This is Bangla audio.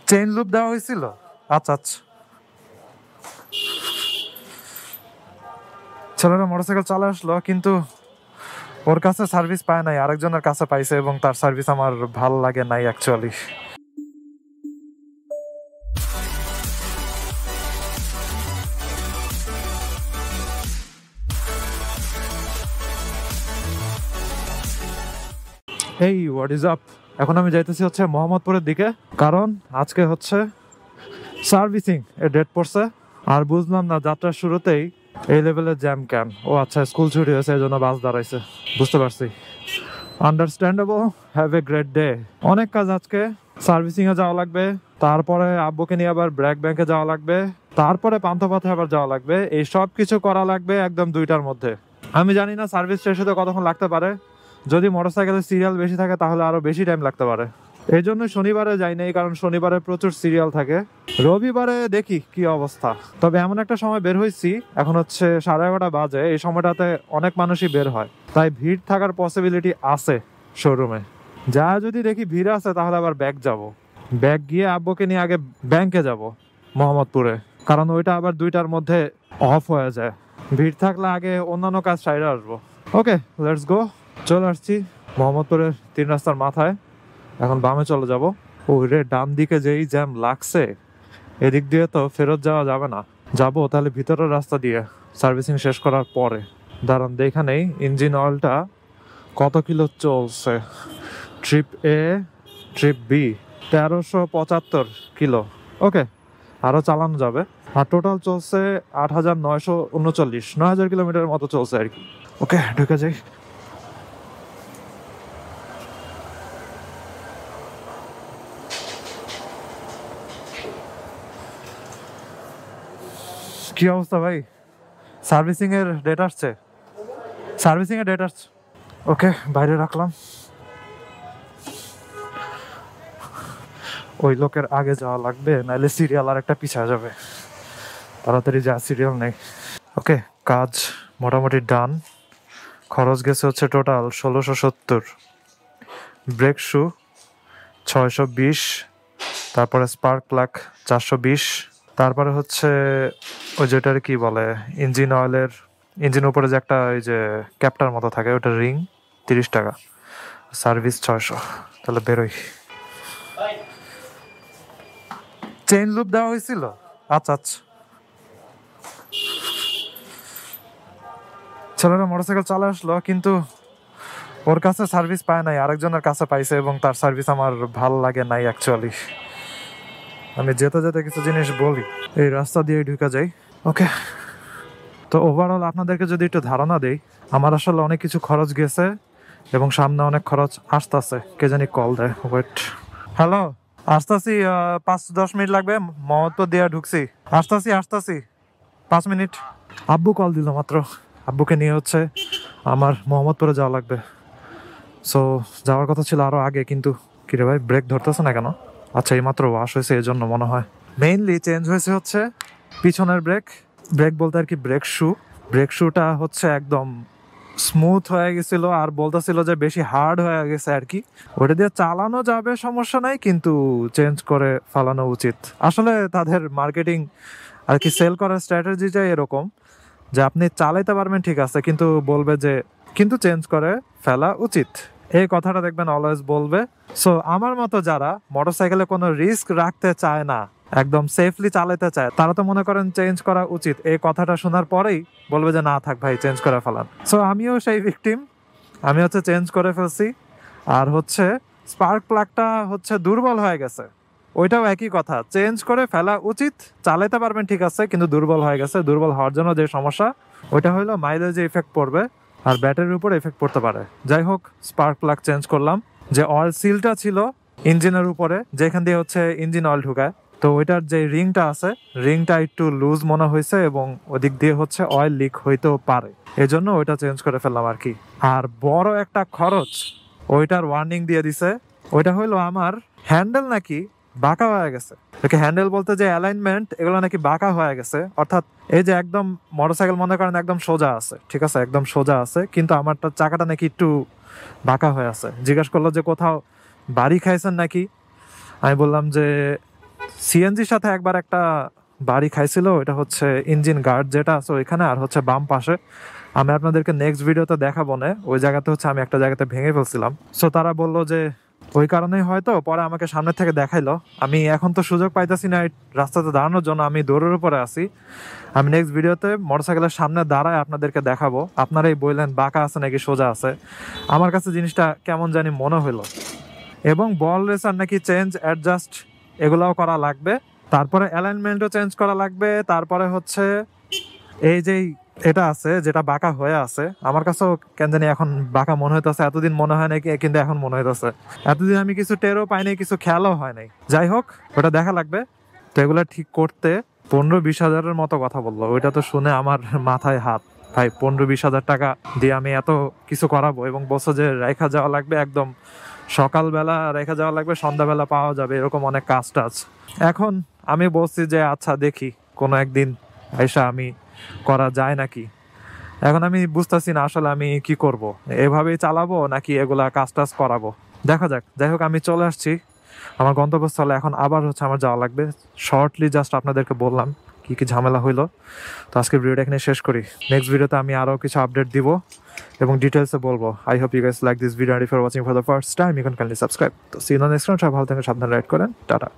চেইন লুপ দেওয়া হয়েছিল। আচ্ছা আচ্ছা, ছেলেরা মোটরসাইকেল চালা আসলো, কিন্তু ওর কাছে সার্ভিস পায় নাই, আরেকজনের কাছে পাইছে, এবং তার সার্ভিস আমার ভাল লাগে নাই অ্যাকচুয়ালি। এই হোয়াট ইজ আপ। এখন আমি যাইতেছি হচ্ছে মোহাম্মদপুরের দিকে, কারণ আজকে হচ্ছে সার্ভিসিং এর ডেট পড়ছে। আর বুঝলাম না যাত্রার শুরুতেই এই লেভেলের জ্যাম কেন। ও আচ্ছা, স্কুল ছুটি হয়েছে, এই জন্য বাস দাঁড়াইছে, বুঝতে পারছি। Understandable. Have a great day. অনেক কাজ আজকে। সার্ভিসিং এ যাওয়া লাগবে, তারপরে আব্বুকে নিয়ে আবার ব্র্যাক ব্যাংকে যাওয়া লাগবে, তারপরে পান্থপথে আবার যাওয়া লাগবে। এই সব কিছু করা লাগবে একদম 2টার মধ্যে। আমি জানি না সার্ভিস শেষ হতে কতক্ষণ লাগতে পারে। যদি মোটরসাইকেলের সিরিয়াল বেশি থাকে তাহলে আরো বেশি টাইম লাগতে পারে। এই জন্য শনিবারে যাই নাই, কারণ শনিবারে প্রচুর সিরিয়াল থাকে। রবিবারে দেখি কি অবস্থা। তবে এমন একটা সময় বের হয়েছি, এখন হচ্ছে 11:30 বাজে, এই সময়টাতে অনেক মানুষই বের হয়, তাই ভিড় থাকার পসিবিলিটি আছে শোরুমে। যা যদি দেখি ভিড় আছে তাহলে আবার ব্যাগ যাব। ব্যাগ গিয়ে আব্বুকে নিয়ে আগে ব্যাংকে যাব মোহাম্মদপুরে, কারণ ওইটা আবার 2টার মধ্যে অফ হয়ে যায়। ভিড় থাকলে আগে অন্যান্য কাজ সাইডে আসবো। ওকে, লেটস গো। চলে আসছি মোহাম্মদপুরের 3 রাস্তার মাথায়। এখন বামে চলে যাব। ওই রে, ডান দিকে যেই জ্যাম লাগছে, এদিক দিয়ে তো ফেরত যাওয়া যাবে না। যাবো তাহলে ভিতরের রাস্তা দিয়ে, সার্ভিসিং শেষ করার পরে। দাঁড়ান দেখে নেই ইঞ্জিন অয়েলটা কত কিলো চলছে। ট্রিপ এ, ট্রিপ বি 1375 কিলো। ওকে, আরো চালানো যাবে। আর টোটাল চলছে 8939, 9000 কিলোমিটারের মতো চলছে আর কি। ওকে, ঢুকে যাই। কি অবস্থা ভাই? সার্ভিসিং এর ডেট আসছে। ওকে, বাইরে রাখলাম। ওই লোকের আগে যাওয়া লাগবে, নাহলে সিরিয়াল আর একটা পিছিয়ে যাবে। তাড়াতাড়ি যা, সিরিয়াল নেই। ওকে, কাজ মোটামুটি ডান। খরচ গেছে হচ্ছে টোটাল 1670। ব্রেক শু 620, তারপরে স্পার্ক প্লাগ 420, তারপরে হচ্ছে ওই যেটার কি বলে ইঞ্জিন অয়েলের, ইঞ্জিনের উপরে যে একটা ওই যে ক্যাপটার মতো থাকে, ওটা রিং 30 টাকা, সার্ভিস 600। তাহলে বেরোই। চেইন লুপ দেওয়া হয়েছিল। আচ্ছা আচ্ছা, ছেলেরা মোটরসাইকেল চালা আসলো, কিন্তু ওর কাছে সার্ভিস পায় নাই, আরেকজনের কাছে পাইছে, এবং তার সার্ভিস আমার ভাল লাগে নাই অ্যাকচুয়ালি। আমি যেতে যেতে কিছু জিনিস বলি। এই রাস্তা দিয়ে ঢুকে যাই। ওকে, তো ওভারঅল আপনাদেরকে যদি একটু ধারণা দেই, আমার আসলে অনেক কিছু খরচ গেছে এবং সামনে অনেক খরচ আসতেছে। কে জানি কল দেয়, ওয়েট। হ্যালো, আসতেছি। 5-10 মিনিট লাগবে। মোহাম্মদপুর দিয়ে ঢুকছি। আসতেছি 5 মিনিট। আব্বু কল দিল মাত্র। আব্বুকে নিয়ে হচ্ছে আমার মোহাম্মদপুরে যাওয়া লাগবে। সো যাওয়ার কথা ছিল আরো আগে, কিন্তু কিরে ভাই ব্রেক ধরতেছে না কেন? আচ্ছা, এই মাত্র ওয়াশ হয়েছে, এই জন্য মনে হয়। মেইনলি চেঞ্জ হয়েছে হচ্ছে পিছনের ব্রেক। ব্রেক বলতে আর কি ব্রেক শু। ব্রেক শুটা হচ্ছে একদম স্মুথ হয়ে গেছিল, আর বলতেছিল যে বেশি হার্ড হয়ে গেছে আর কি। ওটা দিয়ে চালানো যাবে, সমস্যা নাই, কিন্তু চেঞ্জ করে ফেলানো উচিত। আসলে তাদের মার্কেটিং আর কি, সেল করার স্ট্র্যাটেজিটাই এরকম যে আপনি চালাইতে পারবেন ঠিক আছে, কিন্তু বলবে যে কিন্তু চেঞ্জ করে ফেলা উচিত। এই কথাটা দেখবেন অলওয়েজ বলবে। সো আমার মতো যারা মোটরসাইকেলে কোনো রিস্ক রাখতে চায় না, একদম সেফলি চালাতে চায়, তারা তো মনে করেন চেঞ্জ করা উচিত। এই কথাটা শোনার পরেই বলবে যে না থাক ভাই, চেঞ্জ করে ফেলান। সো আমিও সেই ভিকটিম। আমি হচ্ছে চেঞ্জ করে ফেলছি। আর হচ্ছে স্পার্ক প্লাগটা হচ্ছে দুর্বল হয়ে গেছে, ওইটাও একই কথা, চেঞ্জ করে ফেলা উচিত। চালাতে পারবেন ঠিক আছে, কিন্তু দুর্বল হয়ে গেছে। দুর্বল হওয়ার জন্য যে সমস্যা, ওইটা হলো মাইলেজে ইফেক্ট পড়বে আর ব্যাটারির উপর এফেক্ট পড়তে পারে। যাই হোক, স্পার্ক প্লাগ চেঞ্জ করলাম। যে অয়েল সিলটা ছিল ইঞ্জিনের উপরে, যেখান দিয়ে হচ্ছে ইঞ্জিন অয়েল ঢুকায়, তো ওইটার যে রিংটা আছে, রিংটা একটু লুজ মনে হয়েছে, এবং ওদিক দিয়ে হচ্ছে অয়েল লিক হইতেও পারে, এজন্য ওইটা চেঞ্জ করে ফেললাম আর কি। আর বড় একটা খরচ ওইটার ওয়ার্নিং দিয়ে দিছে। ওইটা হইলো আমার হ্যান্ডেল নাকি বাঁকা হয়ে গেছে। হ্যান্ডেল বলতে যে অ্যালাইনমেন্ট, এগুলো নাকি বাঁকা হয়ে গেছে। অর্থাৎ এই যে একদম মোটরসাইকেল মনে করেন একদম সোজা আছে, ঠিক আছে, একদম সোজা আছে, কিন্তু আমারটা চাকাটা নাকি একটু বাঁকা হয়ে আছে। জিজ্ঞাসা করলো যে কোথাও বাড়ি খাইছেন নাকি। আমি বললাম যে সিএনজির সাথে একবার একটা বাড়ি খাইছিল, এটা হচ্ছে ইঞ্জিন গার্ড যেটা আছে ওইখানে, আর হচ্ছে বাম পাশে। আমি আপনাদেরকে নেক্সট ভিডিওতে দেখাবো না, ওই জায়গাতে হচ্ছে আমি একটা জায়গাতে ভেঙে ফেলছিলাম। সো তারা বললো যে ওই কারণেই হয়তো, পরে আমাকে সামনে থেকে দেখাইলো। আমি এখন তো সুযোগ পাইতেছি না এই রাস্তাতে দাঁড়ানোর জন্য, আমি দৌড়ের উপরে আছি। আমি নেক্সট ভিডিওতে মোটরসাইকেলের সামনে দাঁড়ায় আপনাদেরকে দেখাবো। আপনারাই বললেন বাঁকা আছে নাকি সোজা আছে, আমার কাছে জিনিসটা কেমন জানি মনে হলো। এবং বল রেসার নাকি চেঞ্জ অ্যাডজাস্ট এগুলাও করা লাগবে, তারপরে অ্যালাইনমেন্টও চেঞ্জ করা লাগবে, তারপরে হচ্ছে এই যে এটা আছে যেটা বাঁকা হয়ে আছে, আমার কাছেও কেন জানি এখন বাঁকা মনে হইতেছে। এতদিন মনে হয় নাই, কিন্তু এখন মনে হইতেছে। এতদিন আমি কিছু টেরও পাই নাই, কিছু খেয়ালও হয় নাই। যাই হোক, ওটা দেখা লাগবে। তো এগুলা ঠিক করতে 15-20 হাজারের মতো কথা বললো। ওইটা তো শুনে আমার মাথায় হাত। ভাই 15-20 হাজার টাকা দিয়ে আমি এত কিছু করাবো, এবং বলছো যে রেখা যাওয়া লাগবে, একদম সকালবেলা রেখা যাওয়া লাগবে, সন্ধ্যাবেলা পাওয়া যাবে, এরকম অনেক কাজ টাজ। এখন আমি বলছি যে আচ্ছা দেখি কোনো একদিন আইসা আমি করা যায় নাকি। এখন আমি বুঝতেছি না আসলে আমি কি করব, এভাবেই চালাবো নাকি এগুলা কাজ টাজ করাবো, দেখা যাক। যাই হোক, আমি চলে আসছি আমার গন্তব্যস্থলে। এখন আবার হচ্ছে আমার যাওয়া লাগবে। শর্টলি জাস্ট আপনাদেরকে বললাম কি কি ঝামেলা হইলো। তো আজকে ভিডিওটা এখানে শেষ করি। নেক্সট ভিডিওতে আমি আরো কিছু আপডেট দিব এবং ডিটেলসে বলবো। I hope you guys like this video, and if you are watching for the first time you can kindly subscribe. তো see you in the next one. সবাই ভালো থাকেন, সাবধানে রাইড করেন, টাটা।